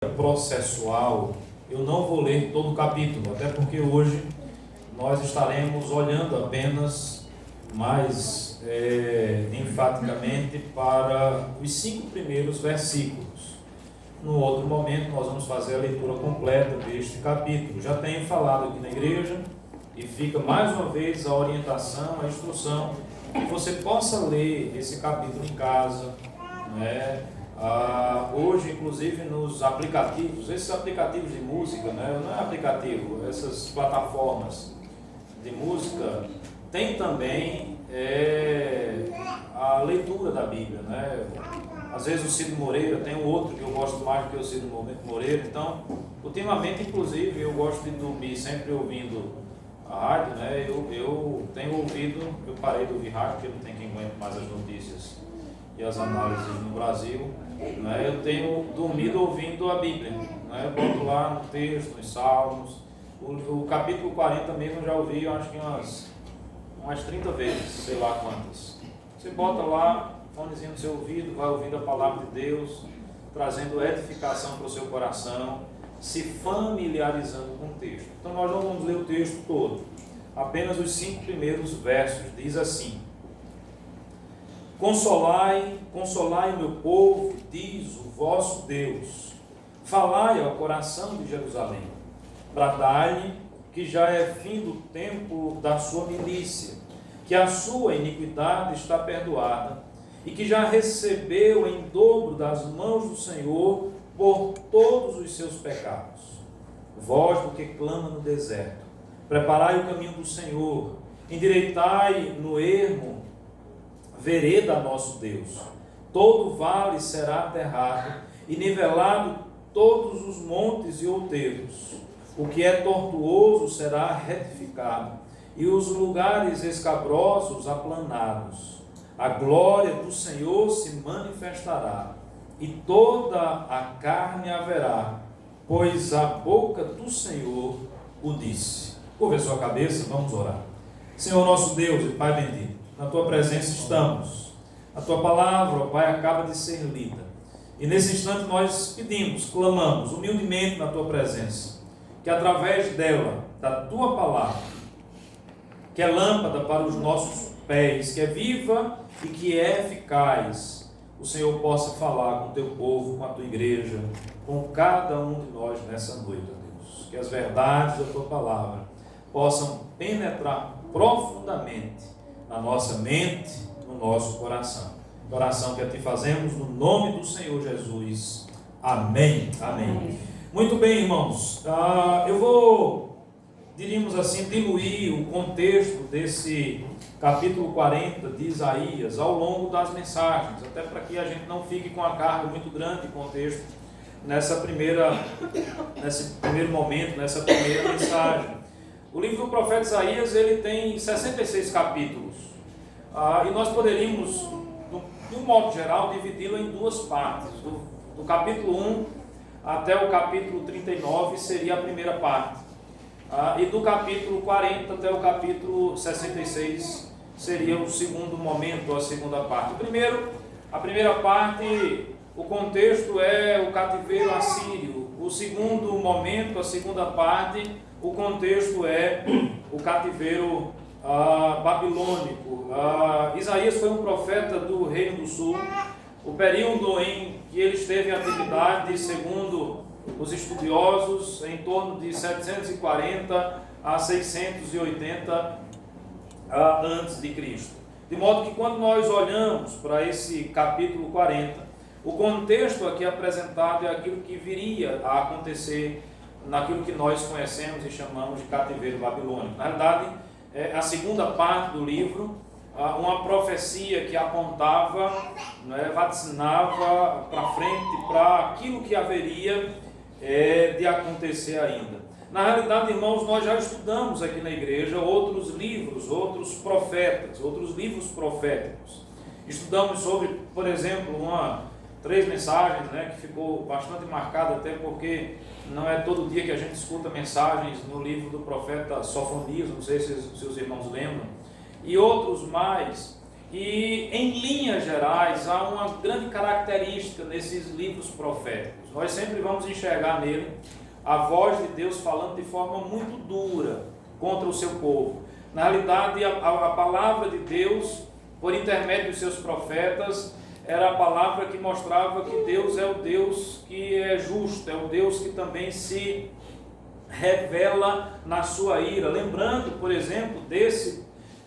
processual, eu não vou ler todo o capítulo, até porque hoje nós estaremos olhando apenas mais enfaticamente para os 5 primeiros versículos. No outro momento nós vamos fazer a leitura completa deste capítulo. Já tenho falado aqui na igreja e fica mais uma vez a orientação, a instrução, que você possa ler esse capítulo em casa, né? Hoje, inclusive, nos aplicativos, esses aplicativos de música, né? Não é aplicativo, essas plataformas de música, tem também a leitura da Bíblia, né? Às vezes o Cid Moreira, tem um outro que eu gosto mais do que o Cid Moreira. Então, ultimamente, inclusive, eu gosto de dormir sempre ouvindo a rádio, né? Eu tenho ouvido, eu parei de ouvir rádio, porque não tem quem aguente mais as notícias e as análises no Brasil, né? Eu tenho dormido ouvindo a Bíblia, né? Boto lá no texto, nos Salmos, o capítulo 40 mesmo eu já ouvi, eu acho que umas 30 vezes, sei lá quantas. Você bota lá, fonezinho no seu ouvido, vai ouvindo a palavra de Deus, trazendo edificação para o seu coração, se familiarizando com o texto. Então nós não vamos ler o texto todo, apenas os 5 primeiros versos. Diz assim: Consolai o meu povo, diz o vosso Deus. Falai ao coração de Jerusalém. Bradai-lhe que já é fim do tempo da sua milícia, que a sua iniquidade está perdoada, e que já recebeu em dobro das mãos do Senhor por todos os seus pecados. Vós do que clama no deserto, preparai o caminho do Senhor, endireitai no ermo vereda nosso Deus. Todo vale será aterrado, e nivelado todos os montes e outeiros. O que é tortuoso será retificado, e os lugares escabrosos aplanados. A glória do Senhor se manifestará, e toda a carne haverá, pois a boca do Senhor o disse. Curva a sua cabeça, vamos orar. Senhor nosso Deus e Pai bendito, na Tua presença estamos. A Tua palavra, ó Pai, acaba de ser lida. E nesse instante nós pedimos, clamamos humildemente na Tua presença, que através dela, da Tua palavra, que é lâmpada para os nossos pés, que é viva e que é eficaz, o Senhor possa falar com o Teu povo, com a Tua igreja, com cada um de nós nessa noite, ó Deus. Que as verdades da Tua palavra possam penetrar profundamente na nossa mente, no nosso coração. Oração que a Ti fazemos no nome do Senhor Jesus. Amém. Amém. Muito bem, irmãos. Eu vou, diríamos assim, diluir o contexto desse capítulo 40 de Isaías ao longo das mensagens, até para que a gente não fique com a carga muito grande de contexto nesse primeiro momento, nessa primeira mensagem. O livro do profeta Isaías, ele tem 66 capítulos, e nós poderíamos, de um modo geral, dividi-lo em 2 partes. Do capítulo 1 até o capítulo 39 seria a primeira parte, e do capítulo 40 até o capítulo 66 seria o segundo momento, a segunda parte. A primeira parte, o contexto é o cativeiro assírio. O segundo momento, a segunda parte, o contexto é o cativeiro babilônico. Isaías foi um profeta do Reino do Sul. O período em que ele esteve em atividade, segundo os estudiosos, em torno de 740 a 680 antes de Cristo. De modo que quando nós olhamos para esse capítulo 40, o contexto aqui apresentado é aquilo que viria a acontecer naquilo que nós conhecemos e chamamos de cativeiro babilônico. Na verdade, a segunda parte do livro, uma profecia que apontava, vaticinava para frente para aquilo que haveria de acontecer ainda. Na realidade, irmãos, nós já estudamos aqui na igreja outros livros, outros profetas, outros livros proféticos. Estudamos sobre, por exemplo, 3 mensagens, que ficou bastante marcada, até porque não é todo dia que a gente escuta mensagens no livro do profeta Sofonias, não sei se os irmãos lembram, e outros mais E, em linhas gerais, há uma grande característica nesses livros proféticos. Nós sempre vamos enxergar nele a voz de Deus falando de forma muito dura contra o seu povo. Na realidade, a palavra de Deus, por intermédio dos seus profetas, era a palavra que mostrava que Deus é o Deus que é justo, é o Deus que também se revela na sua ira. Lembrando, por exemplo,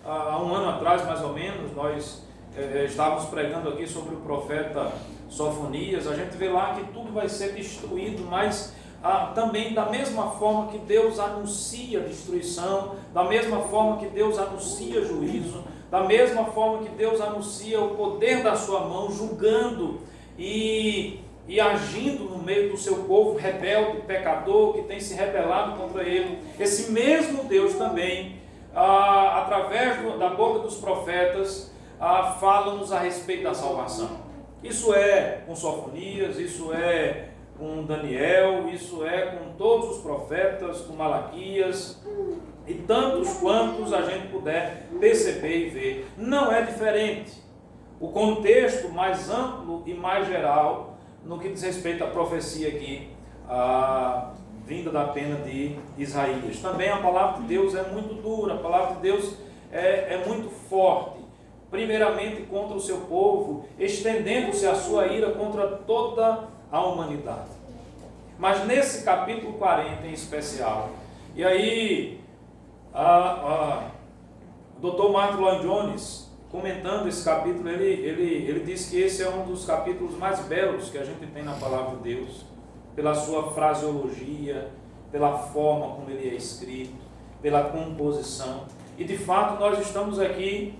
há um ano atrás, mais ou menos, nós estávamos pregando aqui sobre o profeta Sofonias. A gente vê lá que tudo vai ser destruído, mas também da mesma forma que Deus anuncia destruição, da mesma forma que Deus anuncia juízo, da mesma forma que Deus anuncia o poder da sua mão, julgando e agindo no meio do seu povo rebelde, pecador, que tem se rebelado contra ele. Esse mesmo Deus também, através da boca dos profetas, fala-nos a respeito da salvação. Isso é com Sofonias, isso é com Daniel, isso é com todos os profetas, com Malaquias e tantos quantos a gente puder perceber e ver. Não é diferente. O contexto mais amplo e mais geral no que diz respeito à profecia aqui, vinda da pena de Isaías. Também a palavra de Deus é muito dura, a palavra de Deus é muito forte, primeiramente contra o seu povo, estendendo-se a sua ira contra toda a humanidade. Mas nesse capítulo 40 em especial, e aí o Dr. Martin Lloyd-Jones, comentando esse capítulo, ele diz que esse é um dos capítulos mais belos que a gente tem na palavra de Deus, pela sua fraseologia, pela forma como ele é escrito, pela composição. E de fato nós estamos aqui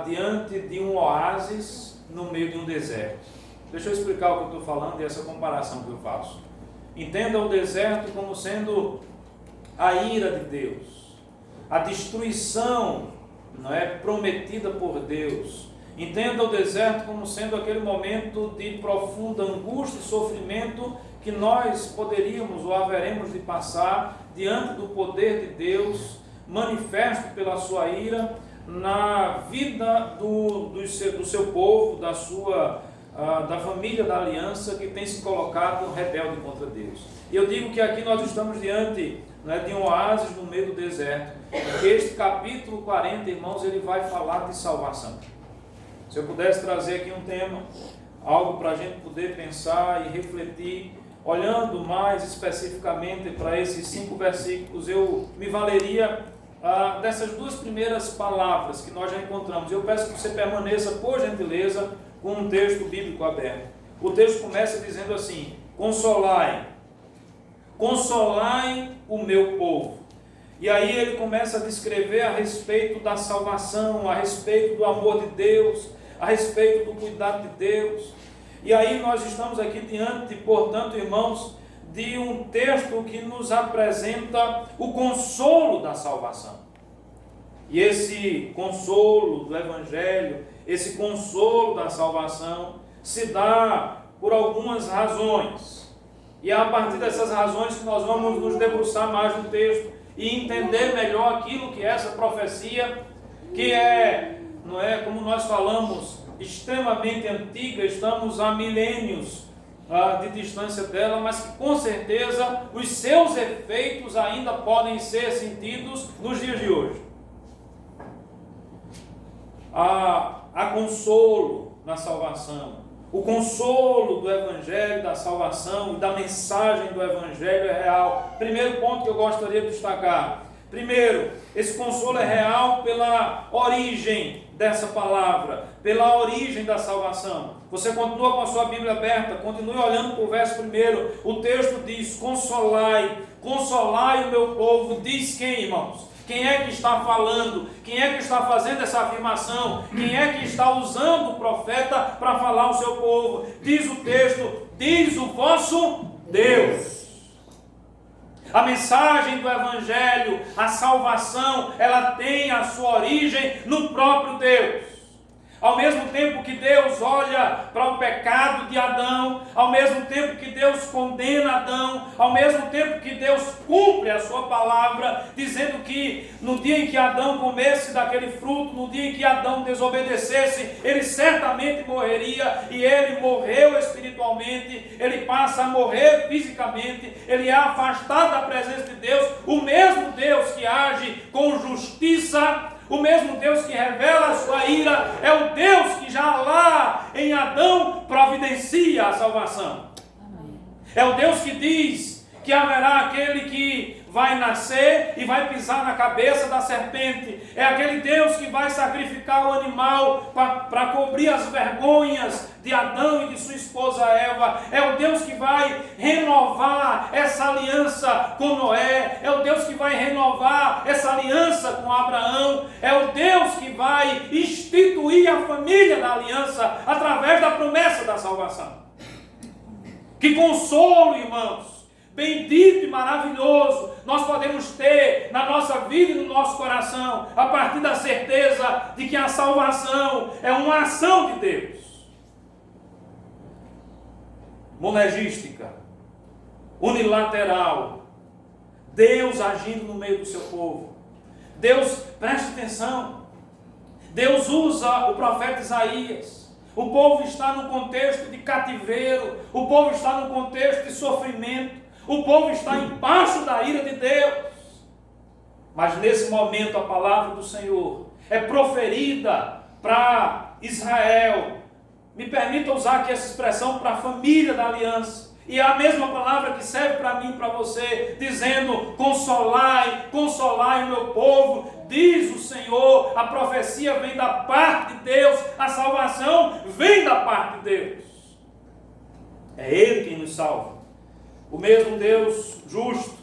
diante de um oásis no meio de um deserto. Deixa eu explicar o que eu estou falando e essa comparação que eu faço. Entenda o deserto como sendo a ira de Deus, a destruição, não é, prometida por Deus. Entenda o deserto como sendo aquele momento de profunda angústia e sofrimento que nós poderíamos ou haveremos de passar diante do poder de Deus, manifesto pela sua ira na vida do seu povo, da família da aliança que tem se colocado rebelde contra Deus. E eu digo que aqui nós estamos diante, né, de um oásis no meio do deserto, porque este capítulo 40, irmãos, ele vai falar de salvação. Se eu pudesse trazer aqui um tema, algo para a gente poder pensar e refletir, olhando mais especificamente para esses 5 versículos, eu me valeria dessas 2 primeiras palavras que nós já encontramos. Eu peço que você permaneça, por gentileza, com um texto bíblico aberto. O texto começa dizendo assim: consolai o meu povo. E aí ele começa a descrever a respeito da salvação, a respeito do amor de Deus, a respeito do cuidado de Deus. E aí nós estamos aqui diante, portanto, irmãos, de um texto que nos apresenta o consolo da salvação. E esse consolo do Evangelho, esse consolo da salvação, se dá por algumas razões. E é a partir dessas razões que nós vamos nos debruçar mais no texto e entender melhor aquilo que é essa profecia, que não é, como nós falamos, extremamente antiga, estamos há milênios de distância dela, mas que com certeza os seus efeitos ainda podem ser sentidos nos dias de hoje. Há consolo na salvação. O consolo do Evangelho, da salvação e da mensagem do Evangelho é real. Primeiro ponto que eu gostaria de destacar. Primeiro, esse consolo é real pela origem dessa palavra, pela origem da salvação. Você continua com a sua Bíblia aberta, continue olhando para o verso primeiro. O texto diz: consolai o meu povo. Diz quem, irmãos? Quem é que está falando? Quem é que está fazendo essa afirmação? Quem é que está usando o profeta para falar ao seu povo? Diz o texto: diz o vosso Deus. A mensagem do Evangelho, a salvação, ela tem a sua origem no próprio Deus. Ao mesmo tempo que Deus olha para o pecado de Adão, ao mesmo tempo que Deus condena Adão, ao mesmo tempo que Deus cumpre a sua palavra, dizendo que no dia em que Adão comesse daquele fruto, no dia em que Adão desobedecesse, ele certamente morreria, e ele morreu espiritualmente, ele passa a morrer fisicamente, ele é afastado da presença de Deus. O mesmo Deus que age com justiça, o mesmo Deus que revela a sua ira, é o Deus que já lá em Adão providencia a salvação. É o Deus que diz que haverá aquele que vai nascer e vai pisar na cabeça da serpente. É aquele Deus que vai sacrificar o animal para cobrir as vergonhas de Adão e de sua esposa Eva. É o Deus que vai renovar essa aliança com Noé. É o Deus que vai renovar essa aliança com Abraão. É o Deus que vai instituir a família da aliança através da promessa da salvação. Que consolo, irmãos, bendito e maravilhoso nós podemos ter na nossa vida e no nosso coração, a partir da certeza de que a salvação é uma ação de Deus. Monergística, unilateral, Deus agindo no meio do seu povo. Deus, preste atenção, Deus usa o profeta Isaías. O povo está no contexto de cativeiro, o povo está no contexto de sofrimento, o povo está embaixo da ira de Deus. Mas nesse momento a palavra do Senhor é proferida para Israel. Me permita usar aqui essa expressão para a família da aliança. E é a mesma palavra que serve para mim e para você, dizendo: consolai, consolai o meu povo, diz o Senhor. A profecia vem da parte de Deus, a salvação vem da parte de Deus. É Ele quem nos salva. O mesmo Deus justo,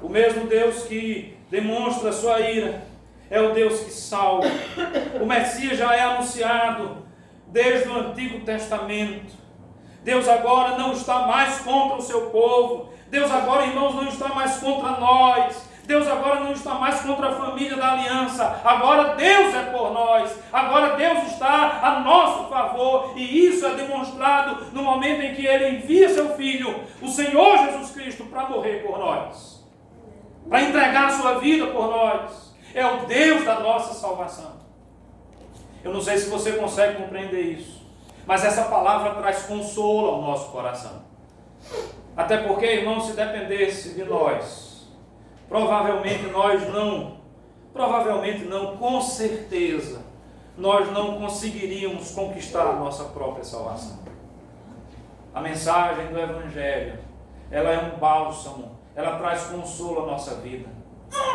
o mesmo Deus que demonstra a sua ira, é o Deus que salva. O Messias já é anunciado desde o Antigo Testamento. Deus agora não está mais contra o seu povo. Deus agora, irmãos, não está mais contra nós. Deus agora não está mais contra a família da aliança. Agora Deus é por nós. Agora Deus está a nosso favor. E isso é demonstrado no momento em que Ele envia seu Filho, o Senhor Jesus Cristo, para morrer por nós, para entregar a sua vida por nós. É o Deus da nossa salvação. Eu não sei se você consegue compreender isso, mas essa palavra traz consolo ao nosso coração. Até porque, irmão, se dependesse de nós, provavelmente não, com certeza, nós não conseguiríamos conquistar a nossa própria salvação. A mensagem do Evangelho, ela é um bálsamo, ela traz consolo à nossa vida,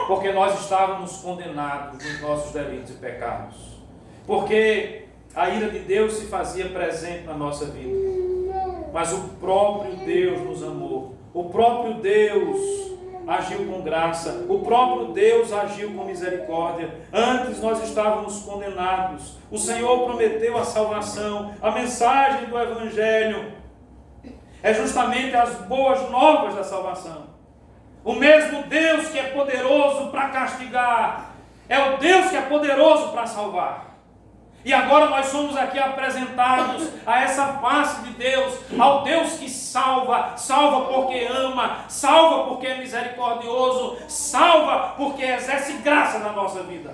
porque nós estávamos condenados nos nossos delitos e pecados, porque a ira de Deus se fazia presente na nossa vida, mas o próprio Deus nos amou, o próprio Deus agiu com graça, o próprio Deus agiu com misericórdia. Antes nós estávamos condenados, o Senhor prometeu a salvação. A mensagem do Evangelho é justamente as boas novas da salvação. O mesmo Deus que é poderoso para castigar, é o Deus que é poderoso para salvar. E agora nós somos aqui apresentados a essa face de Deus, ao Deus que salva, salva porque ama, salva porque é misericordioso, salva porque exerce graça na nossa vida.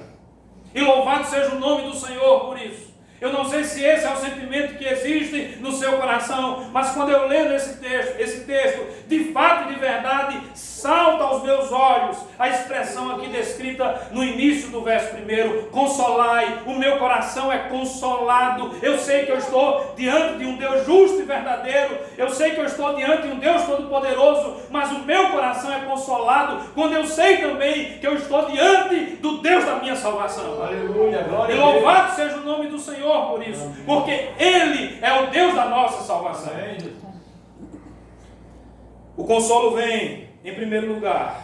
E louvado seja o nome do Senhor por isso. Eu não sei se esse é o sentimento que existe no seu coração, mas quando eu leio esse texto, de fato e de verdade, salta aos meus olhos a expressão aqui descrita no início do verso 1, consolai. O meu coração é consolado. Eu sei que eu estou diante de um Deus justo e verdadeiro, eu sei que eu estou diante de um Deus todo-poderoso, mas o meu coração é consolado quando eu sei também que eu estou diante do Deus da minha salvação. Aleluia, glória e louvado seja o nome do Senhor por isso, porque Ele é o Deus da nossa salvação. O consolo vem, em primeiro lugar,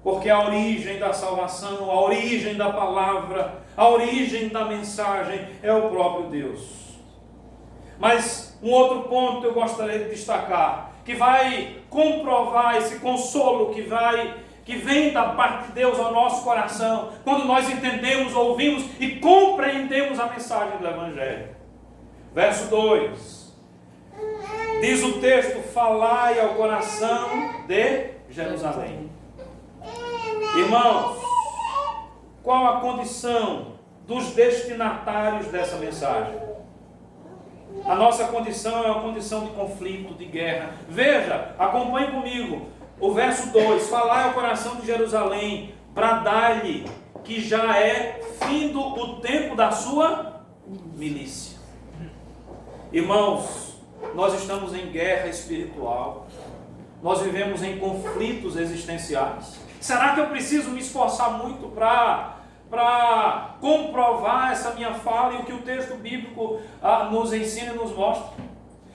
porque a origem da salvação, a origem da palavra, a origem da mensagem é o próprio Deus. Mas um outro ponto eu gostaria de destacar, que vai comprovar esse consolo, que vai que vem da parte de Deus ao nosso coração, quando nós entendemos, ouvimos e compreendemos a mensagem do Evangelho. Verso 2, diz o texto: falai ao coração de Jerusalém. Irmãos, qual a condição dos destinatários dessa mensagem? A nossa condição é uma condição de conflito, de guerra. Veja, acompanhe comigo o verso 2: falai ao coração de Jerusalém, bradai-lhe que já é findo o tempo da sua milícia. Irmãos, nós estamos em guerra espiritual, nós vivemos em conflitos existenciais. Será que eu preciso me esforçar muito para comprovar essa minha fala e o que o texto bíblico nos ensina e nos mostra?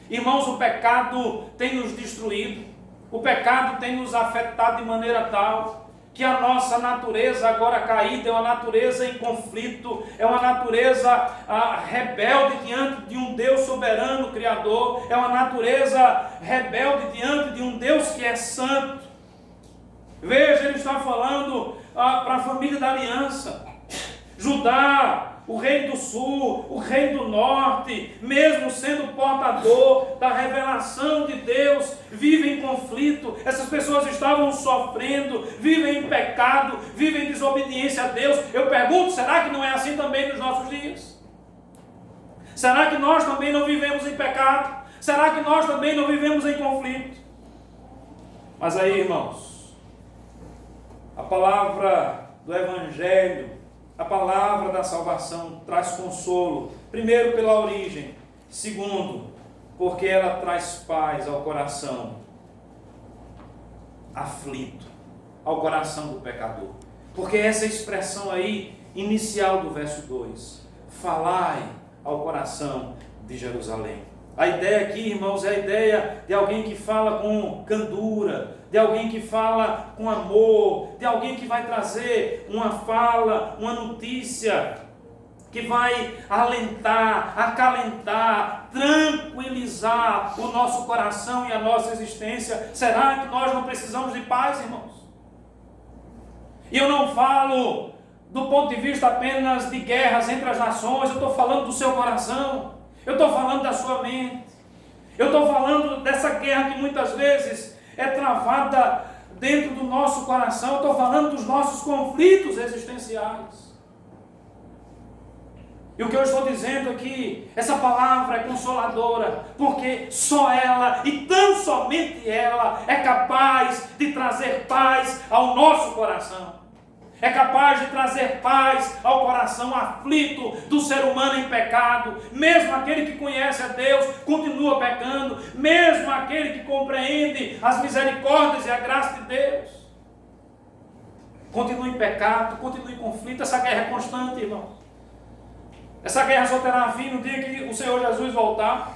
Irmãos, o pecado tem nos destruído, o pecado tem nos afetado de maneira tal que a nossa natureza agora caída é uma natureza em conflito, é uma natureza rebelde diante de um Deus soberano, Criador, é uma natureza rebelde diante de um Deus que é santo. Veja, ele está falando para a família da aliança. Judá, o rei do sul, o rei do norte, mesmo sendo portador da revelação de Deus, vivem em conflito. Essas pessoas estavam sofrendo, vivem em pecado, vivem em desobediência a Deus. Eu pergunto, será que não é assim também nos nossos dias? Será que nós também não vivemos em pecado? Será que nós também não vivemos em conflito? Mas aí, irmãos, a palavra do Evangelho, a palavra da salvação traz consolo, primeiro pela origem, segundo, porque ela traz paz ao coração aflito, ao coração do pecador. Porque essa expressão aí, inicial do verso 2, falai ao coração de Jerusalém. A ideia aqui, irmãos, é a ideia de alguém que fala com candura, de alguém que fala com amor, de alguém que vai trazer uma fala, uma notícia, que vai alentar, acalentar, tranquilizar o nosso coração e a nossa existência. Será que nós não precisamos de paz, irmãos? E eu não falo do ponto de vista apenas de guerras entre as nações, eu estou falando do seu coração, eu estou falando da sua mente, eu estou falando dessa guerra que muitas vezes é travada dentro do nosso coração. Eu estou falando dos nossos conflitos existenciais. E o que eu estou dizendo aqui, essa palavra é consoladora, porque só ela, e tão somente ela, é capaz de trazer paz ao nosso coração. É capaz de trazer paz ao coração aflito do ser humano em pecado. Mesmo aquele que conhece a Deus continua pecando. Mesmo aquele que compreende as misericórdias e a graça de Deus continua em pecado, continua em conflito. Essa guerra é constante, irmão. Essa guerra só terá fim no dia que o Senhor Jesus voltar.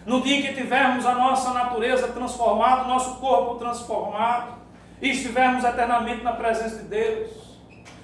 No dia em que tivermos a nossa natureza transformada, o nosso corpo transformado, e estivermos eternamente na presença de Deus.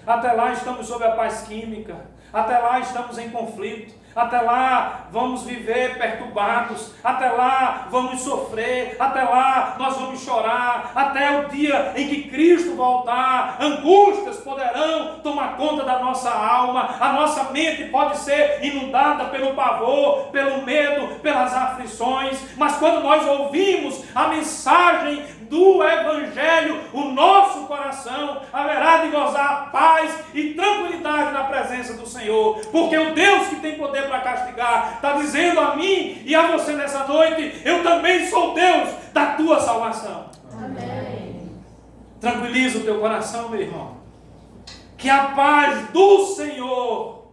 Até lá estamos sob a paz química, até lá estamos em conflito, até lá vamos viver perturbados, até lá vamos sofrer, até lá nós vamos chorar, até o dia em que Cristo voltar, angústias poderão tomar conta da nossa alma, a nossa mente pode ser inundada pelo pavor, pelo medo, pelas aflições, mas quando nós ouvimos a mensagem do Evangelho, o nosso coração haverá de gozar paz e tranquilidade na presença do Senhor, porque o Deus que tem poder para castigar está dizendo a mim e a você nessa noite: eu também sou Deus da tua salvação. Amém. Tranquiliza o teu coração, meu irmão, que a paz do Senhor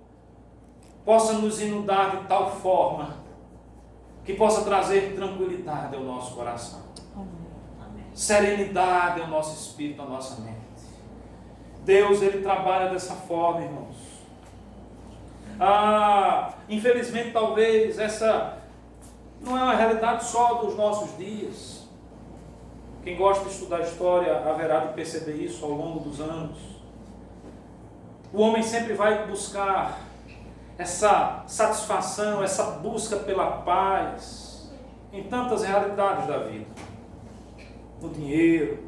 possa nos inundar de tal forma que possa trazer tranquilidade ao nosso coração, serenidade ao nosso espírito, à nossa mente. Deus, Ele trabalha dessa forma, irmãos. Infelizmente, talvez essa não é uma realidade só dos nossos dias. Quem gosta de estudar história haverá de perceber isso ao longo dos anos. O homem sempre vai buscar essa satisfação, essa busca pela paz em tantas realidades da vida. No dinheiro,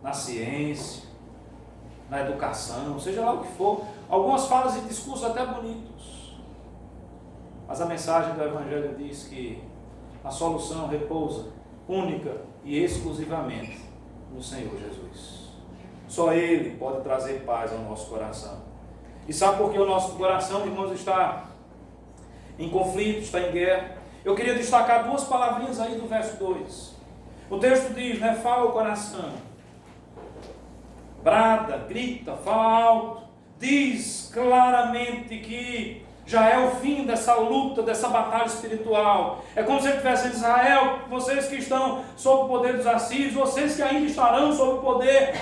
na ciência, na educação, seja lá o que for. Algumas falas e discursos até bonitos. Mas a mensagem do Evangelho diz que a solução repousa única e exclusivamente no Senhor Jesus. Só Ele pode trazer paz ao nosso coração. E sabe por que o nosso coração, irmãos, está em conflito, está em guerra? Eu queria destacar duas palavrinhas aí do verso 2. O texto diz, né? Fala o coração. Brada, grita, fala alto. Diz claramente que já é o fim dessa luta, dessa batalha espiritual. É como se ele estivesse em Israel, vocês que estão sob o poder dos assírios, vocês que ainda estarão sob o poder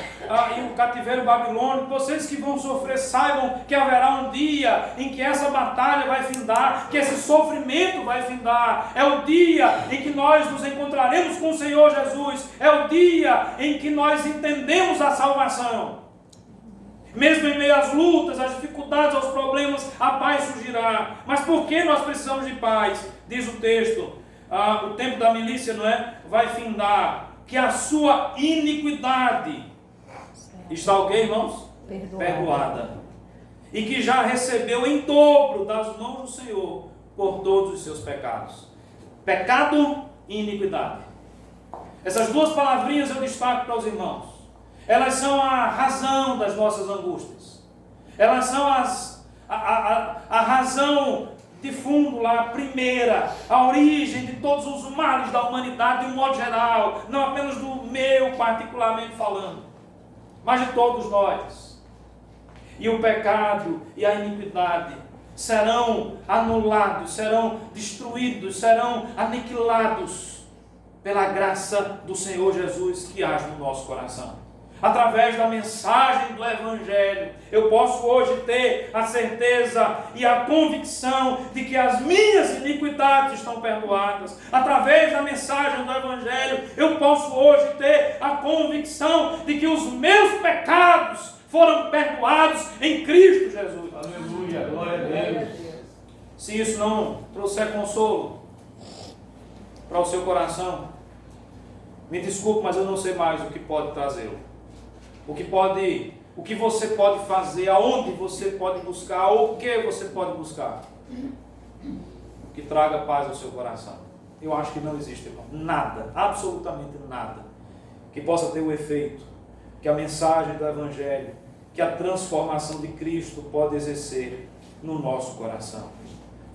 e o cativeiro babilônico, vocês que vão sofrer, saibam que haverá um dia em que essa batalha vai findar, que esse sofrimento vai findar. É o dia em que nós nos encontraremos com o Senhor Jesus. É o dia em que nós entendemos a salvação. Mesmo em meio às lutas, às dificuldades, aos problemas, a paz surgirá. Mas por que nós precisamos de paz? Diz o texto, o tempo da milícia, não é? Vai findar, que a sua iniquidade está o quê, irmãos? Perdoada. E que já recebeu em dobro das mãos do Senhor por todos os seus pecados. Pecado e iniquidade. Essas duas palavrinhas eu destaco para os irmãos. Elas são a razão das nossas angústias. Elas são a razão de fundo lá, a primeira, a origem de todos os males da humanidade de um modo geral, não apenas do meu particularmente falando, mas de todos nós. E o pecado e a iniquidade serão anulados, serão destruídos, serão aniquilados pela graça do Senhor Jesus que age no nosso coração. Através da mensagem do Evangelho, eu posso hoje ter a certeza e a convicção de que as minhas iniquidades estão perdoadas. Através da mensagem do Evangelho, eu posso hoje ter a convicção de que os meus pecados foram perdoados em Cristo Jesus. Aleluia, glória a Deus. Se isso não trouxer consolo para o seu coração, me desculpe, mas eu não sei mais o que pode trazê-lo. O que você pode fazer, aonde você pode buscar, ou o que você pode buscar que traga paz ao seu coração. Eu acho que não existe, irmão, nada, absolutamente nada, que possa ter o efeito que a mensagem do Evangelho, que a transformação de Cristo pode exercer no nosso coração.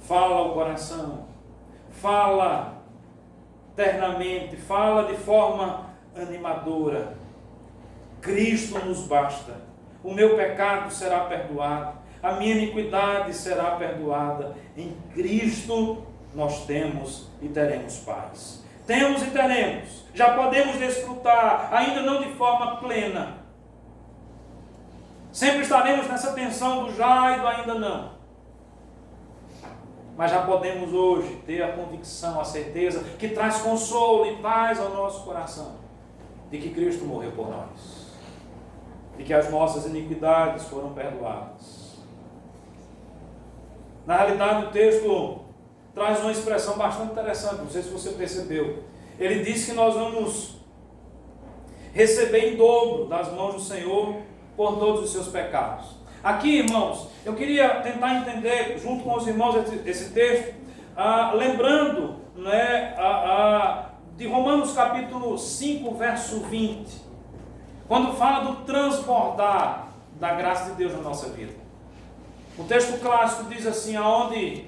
Fala ao coração, fala ternamente, fala de forma animadora. Cristo nos basta. O meu pecado será perdoado. A minha iniquidade será perdoada. Em Cristo nós temos e teremos paz. Temos e teremos. Já podemos desfrutar, ainda não de forma plena. Sempre estaremos nessa tensão do já e do ainda não. Mas já podemos hoje ter a convicção, a certeza que traz consolo e paz ao nosso coração, de que Cristo morreu por nós. E que as nossas iniquidades foram perdoadas. Na realidade, o texto traz uma expressão bastante interessante, não sei se você percebeu. Ele diz que nós vamos receber em dobro das mãos do Senhor por todos os seus pecados. Aqui, irmãos, eu queria tentar entender, junto com os irmãos, esse texto, lembrando, né, de Romanos capítulo 5, verso 20. Quando fala do transbordar da graça de Deus na nossa vida. O texto clássico diz assim: aonde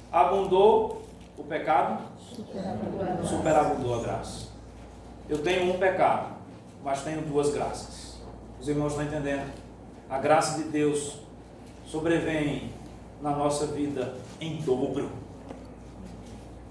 abundou o pecado, superabundou a graça. Eu tenho um pecado, mas tenho duas graças. Os irmãos estão entendendo? A graça de Deus sobrevém na nossa vida em dobro.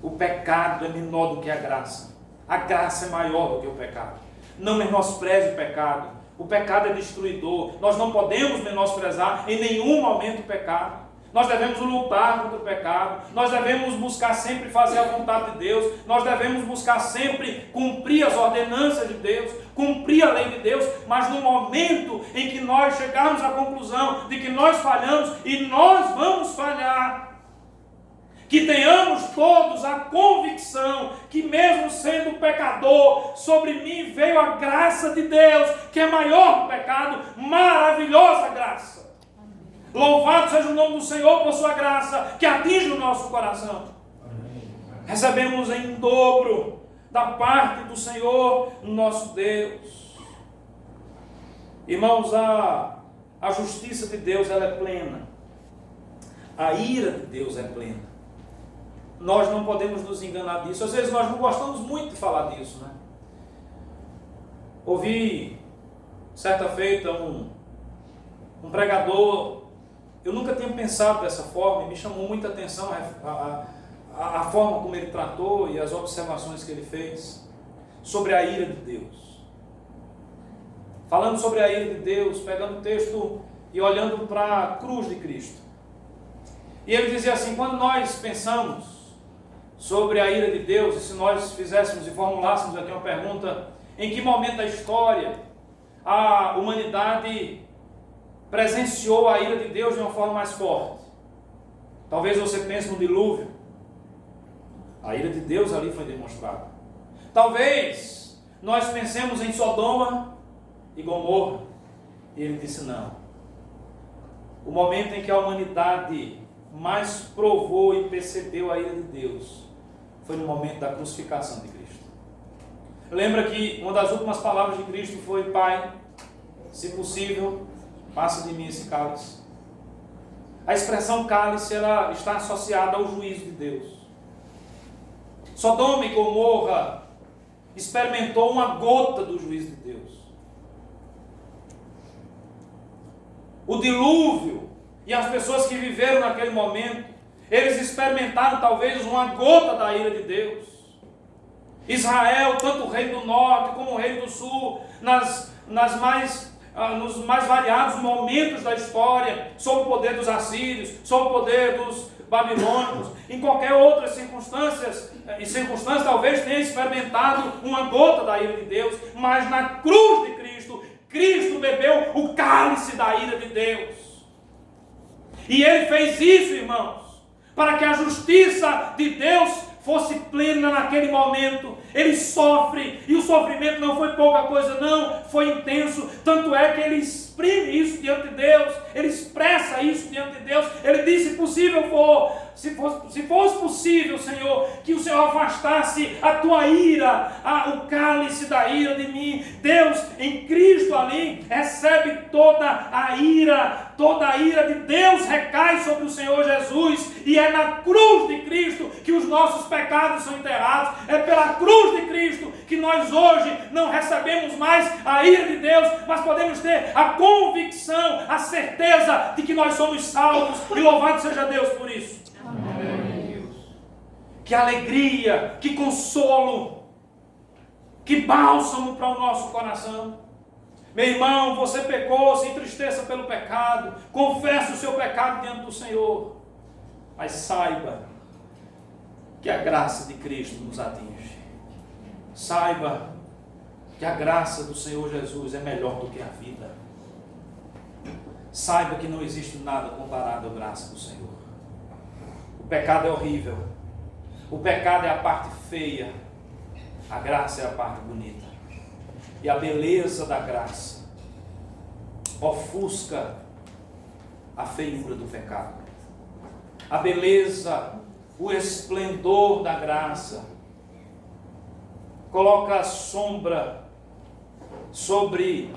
O pecado é menor do que a graça. A graça é maior do que o pecado. Não menospreze o pecado. O pecado é destruidor. Nós não podemos menosprezar em nenhum momento o pecado. Nós devemos lutar contra o pecado. Nós devemos buscar sempre fazer a vontade de Deus. Nós devemos buscar sempre cumprir as ordenanças de Deus, cumprir a lei de Deus. Mas no momento em que nós chegarmos à conclusão de que nós falhamos, e nós vamos falhar, Que tenhamos todos a convicção que, mesmo sendo pecador, sobre mim veio a graça de Deus, que é maior que o pecado, maravilhosa graça. Louvado seja o nome do Senhor por sua graça, que atinge o nosso coração. Recebemos em dobro da parte do Senhor, nosso Deus. Irmãos, a justiça de Deus, ela é plena. A ira de Deus é plena. Nós não podemos nos enganar disso. Às vezes nós não gostamos muito de falar disso, né? Ouvi, certa feita, um pregador. Eu nunca tinha pensado dessa forma, e me chamou muita atenção a forma como ele tratou e as observações que ele fez sobre a ira de Deus. Falando sobre a ira de Deus, pegando o texto e olhando para a cruz de Cristo. E ele dizia assim: quando nós pensamos sobre a ira de Deus, e se nós fizéssemos e formulássemos aqui uma pergunta, em que momento da história a humanidade presenciou a ira de Deus de uma forma mais forte? Talvez você pense no dilúvio. A ira de Deus ali foi demonstrada. Talvez nós pensemos em Sodoma e Gomorra. E ele disse não. O momento em que a humanidade mais provou e percebeu a ira de Deus foi no momento da crucificação de Cristo. Lembra que uma das últimas palavras de Cristo foi: Pai, se possível, passa de mim esse cálice. A expressão cálice, ela está associada ao juízo de Deus. Sodoma e Gomorra experimentou uma gota do juízo de Deus. O dilúvio e as pessoas que viveram naquele momento, eles experimentaram talvez uma gota da ira de Deus. Israel, tanto o reino do norte como o reino do sul, nos mais variados momentos da história, sob o poder dos assírios, sob o poder dos babilônicos, em qualquer outra circunstância talvez tenha experimentado uma gota da ira de Deus, mas na cruz de Cristo, Cristo bebeu o cálice da ira de Deus. E ele fez isso, irmãos, para que a justiça de Deus fosse plena naquele momento. Ele sofre, e o sofrimento não foi pouca coisa não, foi intenso, tanto é que ele exprime isso diante de Deus, ele expressa isso diante de Deus. Ele disse: se fosse possível, Senhor, que o Senhor afastasse a tua ira, o cálice da ira de mim. Deus em Cristo ali recebe toda a ira de Deus recai sobre o Senhor Jesus, e é na cruz de Cristo que os nossos pecados são enterrados. É pela cruz de Cristo que nós hoje não recebemos mais a ira de Deus, mas podemos ter a convicção, a certeza de que nós somos salvos, e louvado seja Deus por isso. Amém. Que alegria, que consolo, que bálsamo para o nosso coração. Meu irmão, você pecou, se entristeça pelo pecado, confesse o seu pecado diante do Senhor, mas saiba que a graça de Cristo nos atinge. Saiba que a graça do Senhor Jesus é melhor do que a vida. Saiba que não existe nada comparado à graça do Senhor. O pecado é horrível, o pecado é a parte feia, a graça é a parte bonita. E a beleza da graça ofusca a feiura do pecado. A beleza, o esplendor da graça coloca a sombra sobre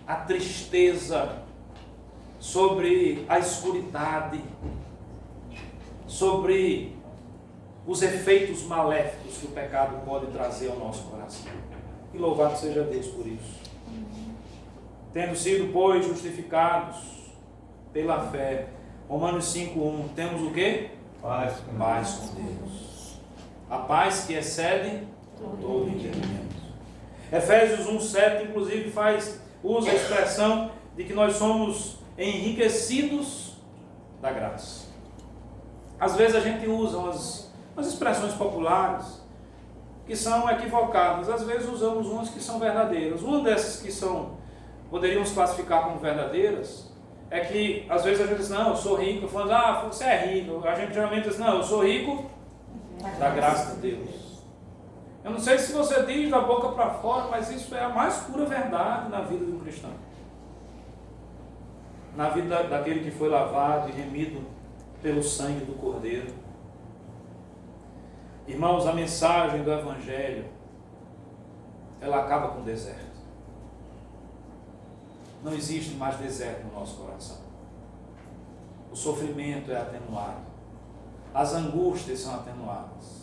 a tristeza, sobre a escuridade, sobre os efeitos maléficos que o pecado pode trazer ao nosso coração. E louvado seja Deus por isso. Tendo sido, pois, justificados pela fé. Romanos 5:1. Temos o quê? Paz com Deus. A paz que excede todo entendimento. Efésios 1:7, inclusive, usa a expressão de que nós somos enriquecidos da graça. Às vezes a gente usa umas expressões populares que são equivocadas. Às vezes usamos umas que são verdadeiras. Uma dessas que poderíamos classificar como verdadeiras é que às vezes a gente diz, não, eu sou rico. Falando, você é rico. A gente geralmente diz, não, eu sou rico da graça de Deus. Eu não sei se você diz da boca para fora, mas isso é a mais pura verdade na vida de um cristão. Na vida daquele que foi lavado e remido pelo sangue do Cordeiro. Irmãos, a mensagem do Evangelho, ela acaba com o deserto. Não existe mais deserto no nosso coração. O sofrimento é atenuado. As angústias são atenuadas.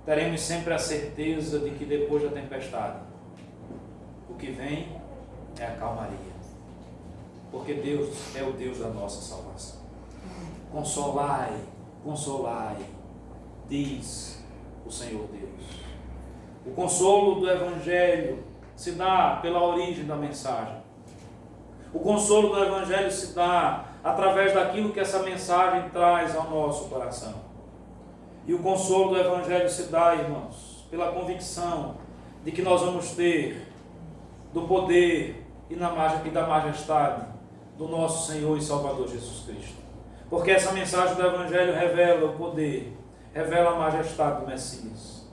Teremos sempre a certeza de que depois da tempestade, o que vem é a calmaria. Porque Deus é o Deus da nossa salvação. Consolai, consolai, diz o Senhor Deus. O consolo do Evangelho se dá pela origem da mensagem. O consolo do Evangelho se dá através daquilo que essa mensagem traz ao nosso coração. E o consolo do Evangelho se dá, irmãos, pela convicção de que nós vamos ter do poder e da majestade do nosso Senhor e Salvador Jesus Cristo. Porque essa mensagem do Evangelho revela o poder, revela a majestade do Messias.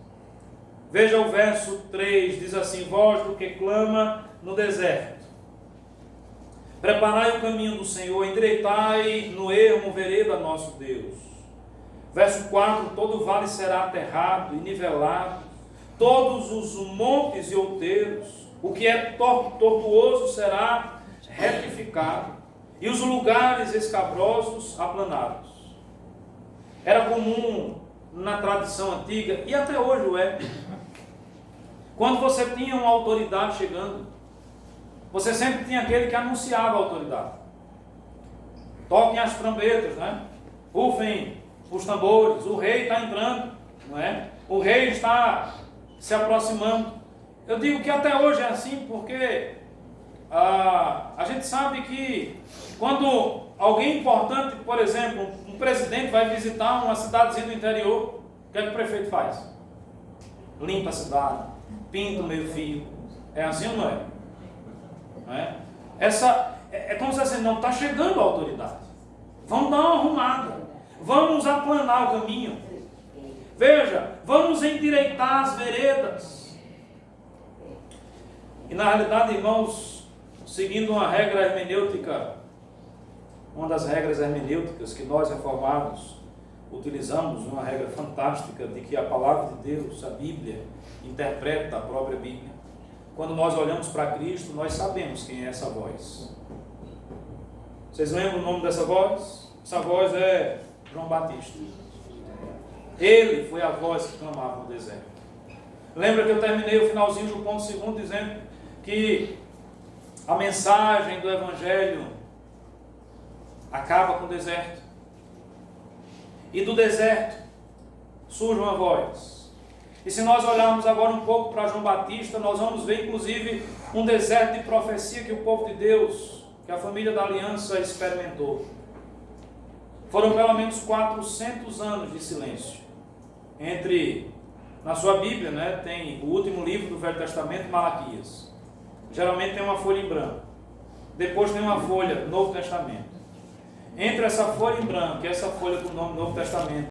Veja o verso 3, diz assim: voz do que clama no deserto, preparai o caminho do Senhor, endireitai no ermo vereda nosso Deus. Verso 4, todo vale será aterrado e nivelado, todos os montes e outeiros, o que é tortuoso será retificado, e os lugares escabrosos aplanados. Era comum na tradição antiga, e até hoje o é, quando você tinha uma autoridade chegando, você sempre tinha aquele que anunciava a autoridade. Toquem as trombetas, né? Rufem os tambores, o rei está entrando, não é? O rei está se aproximando. Eu digo que até hoje é assim, porque a gente sabe que quando alguém importante, por exemplo, um presidente vai visitar uma cidadezinha do interior, o que é que o prefeito faz? Limpa a cidade, pinta o meio-fio. É assim ou não é? Não é? É como se assim, não está chegando a autoridade. Vamos dar uma arrumada. Vamos aplanar o caminho. Veja, vamos endireitar as veredas. E na realidade, irmãos, seguindo uma regra hermenêutica, uma das regras hermenêuticas que nós reformados utilizamos, uma regra fantástica de que a palavra de Deus, a Bíblia, interpreta a própria Bíblia. Quando nós olhamos para Cristo, nós sabemos quem é essa voz. Vocês lembram o nome dessa voz? Essa voz é João Batista. Ele foi a voz que clamava no deserto. Lembra que eu terminei o finalzinho do ponto 2 dizendo que a mensagem do Evangelho acaba com o deserto. E do deserto surge uma voz. E se nós olharmos agora um pouco para João Batista, nós vamos ver inclusive um deserto de profecia que o povo de Deus, que a família da aliança experimentou. Foram pelo menos 400 anos de silêncio. Na sua Bíblia, né, tem o último livro do Velho Testamento, Malaquias. Geralmente tem uma folha em branco. Depois tem uma folha, Novo Testamento. Entre essa folha em branco e essa folha com o nome Novo Testamento,